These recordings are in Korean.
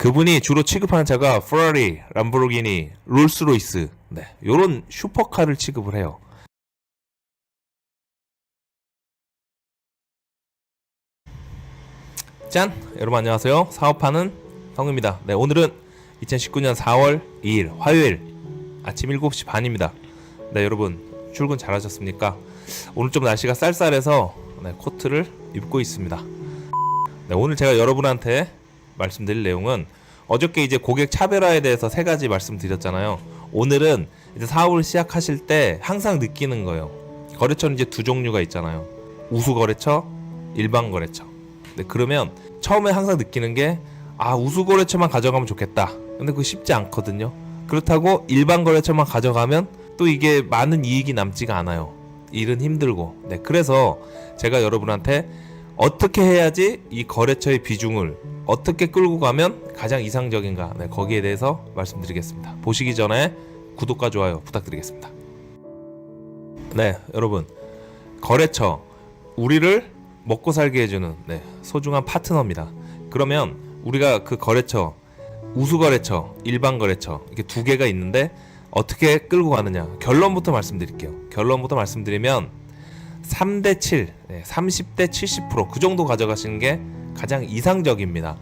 그분이 주로 취급하는 차가 페라리, 람보르기니, 롤스로이스, 요런 슈퍼카를 취급을 해요. 짠! 여러분 안녕하세요. 사업하는 성우입니다. 오늘은 2019년 4월 2일 화요일 아침 7시 반입니다. 여러분 출근 잘하셨습니까? 오늘 좀 날씨가 쌀쌀해서 코트를 입고 있습니다. 오늘 제가 여러분한테 말씀드릴 내용은 어저께 이제 고객 차별화에 대해서 3가지 말씀드렸잖아요. 오늘은 이제 사업을 시작하실 때 항상 느끼는 거예요. 거래처는 이제 2종류가 있잖아요. 우수 거래처, 일반 거래처. 그러면 처음에 항상 느끼는 게 우수 거래처만 가져가면 좋겠다. 근데 그거 쉽지 않거든요. 그렇다고 일반 거래처만 가져가면 또 이게 많은 이익이 남지가 않아요. 일은 힘들고. 그래서 제가 여러분한테 어떻게 해야지 이 거래처의 비중을 어떻게 끌고 가면 가장 이상적인가, 거기에 대해서 말씀드리겠습니다. 보시기 전에 구독과 좋아요 부탁드리겠습니다. 여러분, 거래처, 우리를 먹고 살게 해주는 소중한 파트너입니다. 그러면 우리가 그 거래처, 우수 거래처, 일반 거래처 이렇게 2개가 있는데 어떻게 끌고 가느냐, 결론부터 말씀드릴게요. 결론부터 말씀드리면 3대 7, 30대 70% 그 정도 가져가시는 게 가장 이상적입니다.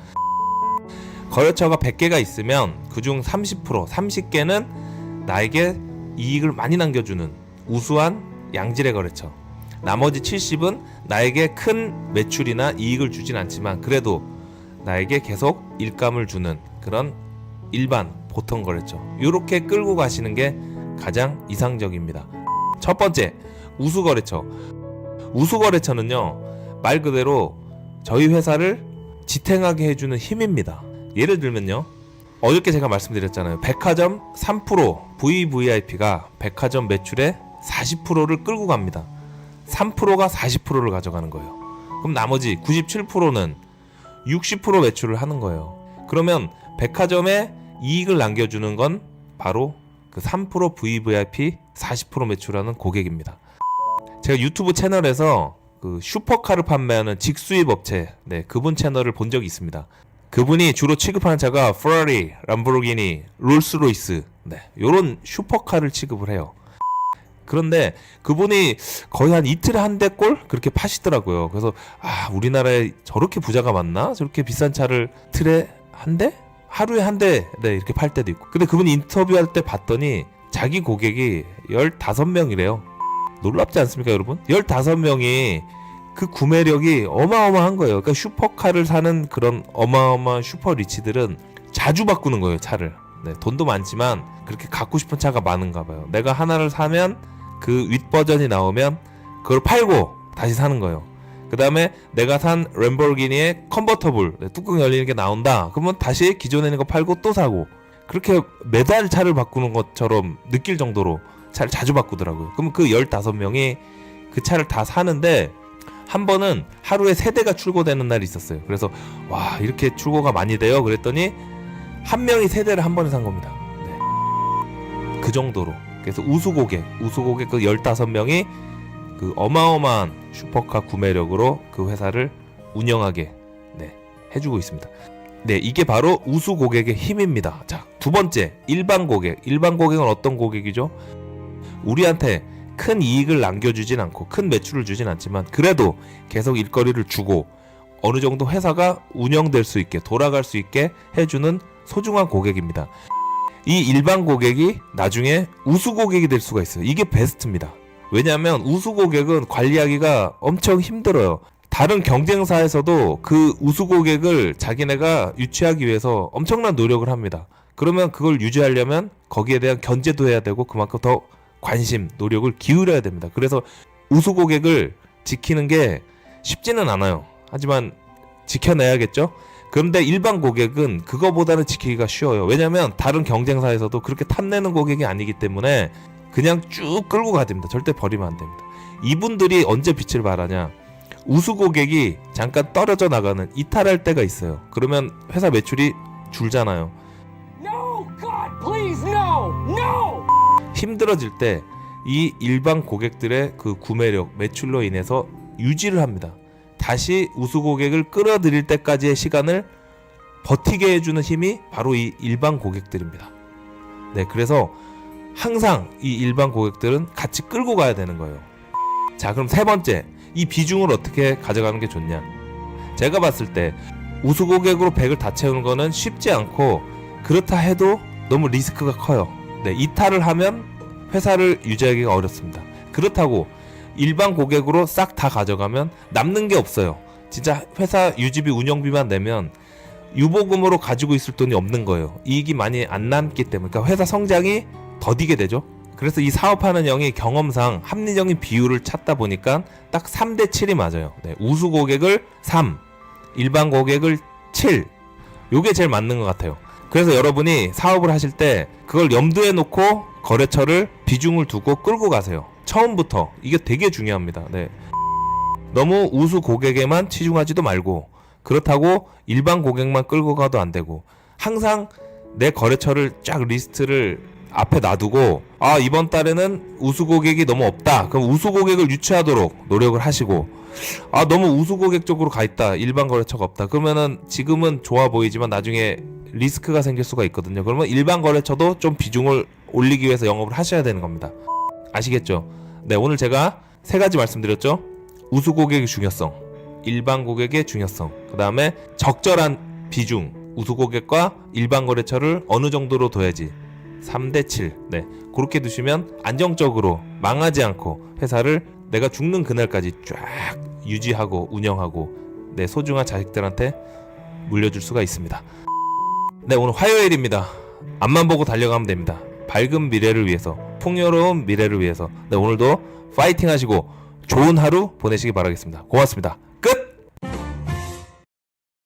거래처가 100개가 있으면 그중 30%, 30개는 나에게 이익을 많이 남겨주는 우수한 양질의 거래처, 나머지 70은 나에게 큰 매출이나 이익을 주진 않지만 그래도 나에게 계속 일감을 주는 그런 일반 보통 거래처, 이렇게 끌고 가시는 게 가장 이상적입니다. 첫 번째, 우수 거래처. 우수 거래처는요, 말 그대로 저희 회사를 지탱하게 해주는 힘입니다. 예를 들면요, 어저께 제가 말씀드렸잖아요. 백화점 3% VVIP가 백화점 매출의 40%를 끌고 갑니다. 3%가 40%를 가져가는 거예요. 그럼 나머지 97%는 60% 매출을 하는 거예요. 그러면 백화점에 이익을 남겨주는 건 바로 그 3% VVIP 40% 매출하는 고객입니다. 제가 유튜브 채널에서 그 슈퍼카를 판매하는 직수입 업체, 그분 채널을 본 적이 있습니다. 그분이 주로 취급하는 차가 페라리, 람보르기니, 롤스로이스, 요런 슈퍼카를 취급을 해요. 그런데 그분이 거의 한 이틀에 한 대꼴 그렇게 파시더라고요. 그래서 우리나라에 저렇게 부자가 많나? 저렇게 비싼 차를 틀에 한 대? 하루에 한 대 이렇게 팔 때도 있고. 근데 그분이 인터뷰할 때 봤더니 자기 고객이 15명이래요. 놀랍지 않습니까, 여러분? 15명이 그 구매력이 어마어마한 거예요. 그러니까 슈퍼카를 사는 그런 어마어마한 슈퍼 리치들은 자주 바꾸는 거예요, 차를. 돈도 많지만 그렇게 갖고 싶은 차가 많은가 봐요. 내가 하나를 사면 그 윗버전이 나오면 그걸 팔고 다시 사는 거예요. 그 다음에 내가 산 램보르기니의 컨버터블, 뚜껑 열리는 게 나온다. 그러면 다시 기존에 있는 거 팔고 또 사고. 그렇게 매달 차를 바꾸는 것처럼 느낄 정도로 차를 자주 바꾸더라고요. 그럼 그 15명이 그 차를 다 사는데 한 번은 하루에 3대가 출고되는 날이 있었어요. 그래서 이렇게 출고가 많이 돼요? 그랬더니 한 명이 3대를 한 번에 산 겁니다. 그 정도로. 그래서 우수 고객 그 15명이 그 어마어마한 슈퍼카 구매력으로 그 회사를 운영하게 해주고 있습니다. 이게 바로 우수 고객의 힘입니다. 자, 2번째, 일반 고객. 일반 고객은 어떤 고객이죠? 우리한테 큰 이익을 남겨주진 않고 큰 매출을 주진 않지만 그래도 계속 일거리를 주고 어느 정도 회사가 운영될 수 있게, 돌아갈 수 있게 해주는 소중한 고객입니다. 이 일반 고객이 나중에 우수 고객이 될 수가 있어요. 이게 베스트입니다. 왜냐하면 우수 고객은 관리하기가 엄청 힘들어요. 다른 경쟁사에서도 그 우수 고객을 자기네가 유치하기 위해서 엄청난 노력을 합니다. 그러면 그걸 유지하려면 거기에 대한 견제도 해야 되고 그만큼 더 관심, 노력을 기울여야 됩니다. 그래서 우수 고객을 지키는 게 쉽지는 않아요. 하지만 지켜내야겠죠? 그런데 일반 고객은 그거보다는 지키기가 쉬워요. 왜냐하면 다른 경쟁사에서도 그렇게 탐내는 고객이 아니기 때문에 그냥 쭉 끌고 가야 됩니다. 절대 버리면 안 됩니다. 이분들이 언제 빛을 발하냐? 우수 고객이 잠깐 떨어져 나가는, 이탈할 때가 있어요. 그러면 회사 매출이 줄잖아요. No, God, please, no, no! 힘들어질 때 이 일반 고객들의 그 구매력, 매출로 인해서 유지를 합니다. 다시 우수 고객을 끌어들일 때까지의 시간을 버티게 해주는 힘이 바로 이 일반 고객들입니다. 네, 그래서 항상 이 일반 고객들은 같이 끌고 가야 되는 거예요. 자, 그럼 세 번째, 이 비중을 어떻게 가져가는 게 좋냐? 제가 봤을 때 우수 고객으로 100을 다 채우는 거는 쉽지 않고, 그렇다 해도 너무 리스크가 커요. 네, 이탈을 하면 회사를 유지하기가 어렵습니다. 그렇다고 일반 고객으로 싹 다 가져가면 남는 게 없어요. 진짜 회사 유지비 운영비만 내면 유보금으로 가지고 있을 돈이 없는 거예요. 이익이 많이 안 남기 때문에. 그러니까 회사 성장이 더디게 되죠. 그래서 이 사업하는 형이 경험상 합리적인 비율을 찾다 보니까 딱 3대 7이 맞아요. 네, 우수 고객을 3, 일반 고객을 7. 요게 제일 맞는 것 같아요. 그래서 여러분이 사업을 하실 때 그걸 염두에 놓고 거래처를 비중을 두고 끌고 가세요. 처음부터. 이게 되게 중요합니다. 네. 너무 우수 고객에만 치중하지도 말고, 그렇다고 일반 고객만 끌고 가도 안 되고, 항상 내 거래처를 쫙 리스트를 앞에 놔두고, 아, 이번 달에는 우수 고객이 너무 없다. 그럼 우수 고객을 유치하도록 노력을 하시고, 아, 너무 우수 고객 쪽으로 가 있다. 일반 거래처가 없다. 그러면은 지금은 좋아 보이지만 나중에 리스크가 생길 수가 있거든요. 그러면 일반 거래처도 좀 비중을 올리기 위해서 영업을 하셔야 되는 겁니다. 아시겠죠? 네, 오늘 제가 세 가지 말씀드렸죠. 우수 고객의 중요성, 일반 고객의 중요성, 그 다음에 적절한 비중, 우수 고객과 일반 거래처를 어느 정도로 둬야지. 3대 7. 네, 그렇게 두시면 안정적으로 망하지 않고 회사를 내가 죽는 그날까지 쫙 유지하고 운영하고 내 소중한 자식들한테 물려줄 수가 있습니다. 네, 오늘 화요일입니다. 앞만 보고 달려가면 됩니다. 밝은 미래를 위해서, 풍요로운 미래를 위해서. 네, 오늘도 파이팅 하시고 좋은 하루 보내시기 바라겠습니다. 고맙습니다.